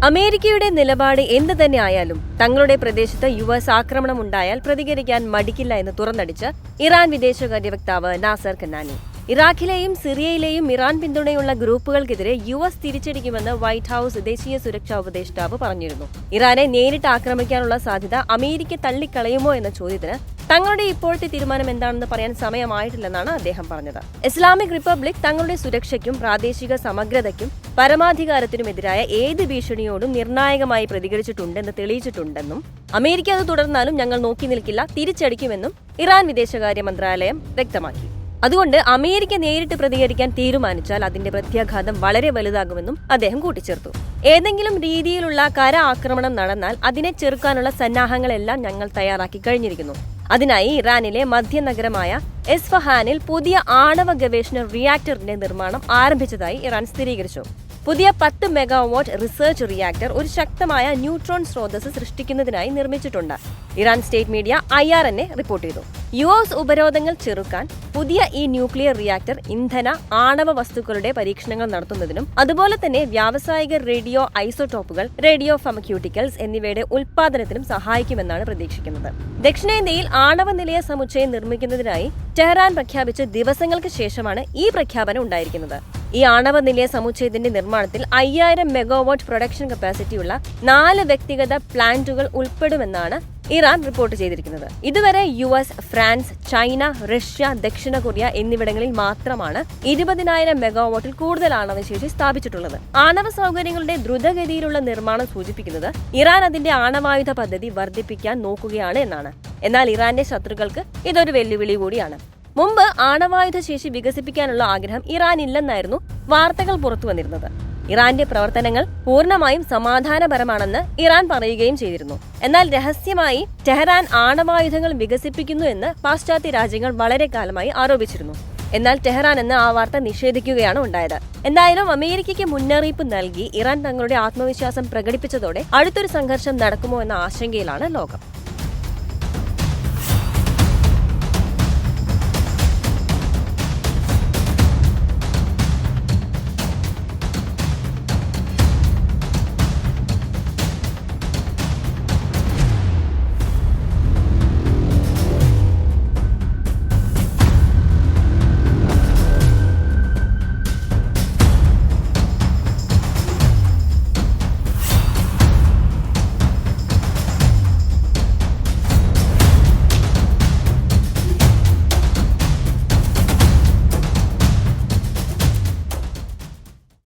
അമേരിക്കയുടെ നിലപാട് എന്ത് തന്നെ ആയാലും തങ്ങളുടെ പ്രദേശത്ത് യുഎസ് ആക്രമണം ഉണ്ടായാൽ പ്രതികരിക്കാൻ മടിക്കില്ല എന്ന് തുറന്നടിച്ച് ഇറാൻ വിദേശകാര്യ വക്താവ് നാസർ കനാനി. ഇറാഖിലെയും സിറിയയിലെയും ഇറാൻ പിന്തുണയുള്ള ഗ്രൂപ്പുകൾക്കെതിരെ യുഎസ് തിരിച്ചടിക്കുമെന്ന് വൈറ്റ് ഹൌസ് ദേശീയ സുരക്ഷാ ഉപദേഷ്ടാവ് പറഞ്ഞിരുന്നു. ഇറാനെ നേരിട്ട് ആക്രമിക്കാനുള്ള സാധ്യത അമേരിക്ക തള്ളിക്കളയുമോ എന്ന ചോദ്യത്തിന് തങ്ങളുടെ ഇപ്പോഴത്തെ തീരുമാനം എന്താണെന്ന് പറയാൻ സമയമായിട്ടില്ലെന്നാണ് അദ്ദേഹം പറഞ്ഞത്. ഇസ്ലാമിക് റിപ്പബ്ലിക് തങ്ങളുടെ സുരക്ഷയ്ക്കും പ്രാദേശിക സമഗ്രതയ്ക്കും പരമാധികാരത്തിനുമെതിരായ ഏത് ഭീഷണിയോടും നിർണായകമായി പ്രതികരിച്ചിട്ടുണ്ടെന്ന് തെളിയിച്ചിട്ടുണ്ടെന്നും അമേരിക്ക അത് തുടർന്നാലും ഞങ്ങൾ നോക്കി നിൽക്കില്ല, തിരിച്ചടിക്കുമെന്നും ഇറാൻ വിദേശകാര്യ മന്ത്രാലയം വ്യക്തമാക്കി. അതുകൊണ്ട് അമേരിക്ക നേരിട്ട് പ്രതികരിക്കാൻ തീരുമാനിച്ചാൽ അതിന്റെ പ്രത്യാഘാതം വളരെ വലുതാകുമെന്നും അദ്ദേഹം കൂട്ടിച്ചേർത്തു. ഏതെങ്കിലും രീതിയിലുള്ള കര ആക്രമണം നടന്നാൽ അതിനെ ചെറുക്കാനുള്ള സന്നാഹങ്ങളെല്ലാം ഞങ്ങൾ തയ്യാറാക്കി കഴിഞ്ഞിരിക്കുന്നു. അതിനായി ഇറാനിലെ മധ്യനഗരമായ എസ്ഫഹാനിൽ പുതിയ ആണവ ഗവേഷണ റിയാക്ടറിന്റെ നിർമ്മാണം ആരംഭിച്ചതായി ഇറാൻ സ്ഥിരീകരിച്ചു. പുതിയ 10 മെഗാവാട്ട് റിസർച്ച് റിയാക്ടർ ഒരു ശക്തമായ ന്യൂട്രോൺ സ്രോതസ് സൃഷ്ടിക്കുന്നതിനായി നിർമ്മിച്ചിട്ടുണ്ട്. Iran state media IRNA report ചെയ്തു. യുഎസ് ഉപരോധങ്ങൾ ചെറുക്കാൻ പുതിയ ഈ ന്യൂക്ലിയർ റിയാക്ടർ ഇന്ധന ആണവ വസ്തുക്കളുടെ പരീക്ഷണങ്ങൾ നടത്തുന്നതിനും അതുപോലെ തന്നെ വ്യാവസായിക റേഡിയോ ഐസോടോപ്പുകൾ, റേഡിയോ ഫാർമസ്യൂട്ടിക്കൽസ് എന്നിവയുടെ ഉൽപാദനത്തിനും സഹായിക്കുമെന്നാണ് പ്രതീക്ഷിക്കുന്നത്. ദക്ഷിണേന്ത്യയിൽ ആണവ നിലയ സമുച്ചയം നിർമ്മിക്കുന്നതിനായി ടെഹ്റാൻ പ്രഖ്യാപിച്ച ദിവസങ്ങൾക്ക് ശേഷമാണ് ഈ പ്രഖ്യാപനം ഉണ്ടായിരിക്കുന്നത്. ഈ ആണവ നിലയ സമുച്ചയത്തിന്റെ നിർമ്മാണത്തിൽ 5000 മെഗാവാട്ട് പ്രൊഡക്ഷൻ കപ്പാസിറ്റിയുള്ള 4 വ്യക്തിഗത പ്ലാന്റുകൾ ഉൾപ്പെടുമെന്നാണ് ഇറാൻ റിപ്പോർട്ട് ചെയ്തിരിക്കുന്നത്. ഇതുവരെ യുഎസ്, ഫ്രാൻസ്, ചൈന, റഷ്യ, ദക്ഷിണ കൊറിയ എന്നിവിടങ്ങളിൽ മാത്രമാണ് 20,000 മെഗാവാട്ടിൽ കൂടുതൽ ആണവശേഷി സ്ഥാപിച്ചിട്ടുള്ളത്. ആണവ സൗകര്യങ്ങളുടെ ദ്രുതഗതിയിലുള്ള നിർമ്മാണം സൂചിപ്പിക്കുന്നത് ഇറാൻ അതിന്റെ ആണവായുധ പദ്ധതി വർദ്ധിപ്പിക്കാൻ നോക്കുകയാണ് എന്നാണ്. എന്നാൽ ഇറാന്റെ ശത്രുക്കൾക്ക് ഇതൊരു വെല്ലുവിളി കൂടിയാണ്. മുമ്പ് ആണവായുധ ശേഷി വികസിപ്പിക്കാനുള്ള ആഗ്രഹം ഇറാനില്ലെന്നായിരുന്നു വാർത്തകൾ പുറത്തു വന്നിരുന്നത്. ഇറാന്റെ പ്രവർത്തനങ്ങൾ പൂർണ്ണമായും സമാധാനപരമാണെന്ന് ഇറാൻ പറയുകയും ചെയ്തിരുന്നു. എന്നാൽ രഹസ്യമായി ടെഹ്റാൻ ആണവായുധങ്ങൾ വികസിപ്പിക്കുന്നു എന്ന് പാശ്ചാത്യ രാജ്യങ്ങൾ വളരെ കാലമായി ആരോപിച്ചിരുന്നു. എന്നാൽ ടെഹ്റാൻ എന്ന് ആ വാർത്ത നിഷേധിക്കുകയാണ് ഉണ്ടായത്. എന്തായാലും അമേരിക്കയ്ക്ക് മുന്നറിയിപ്പ് നൽകി ഇറാൻ തങ്ങളുടെ ആത്മവിശ്വാസം പ്രകടിപ്പിച്ചതോടെ അടുത്തൊരു സംഘർഷം നടക്കുമോ എന്ന ആശങ്കയിലാണ് ലോകം.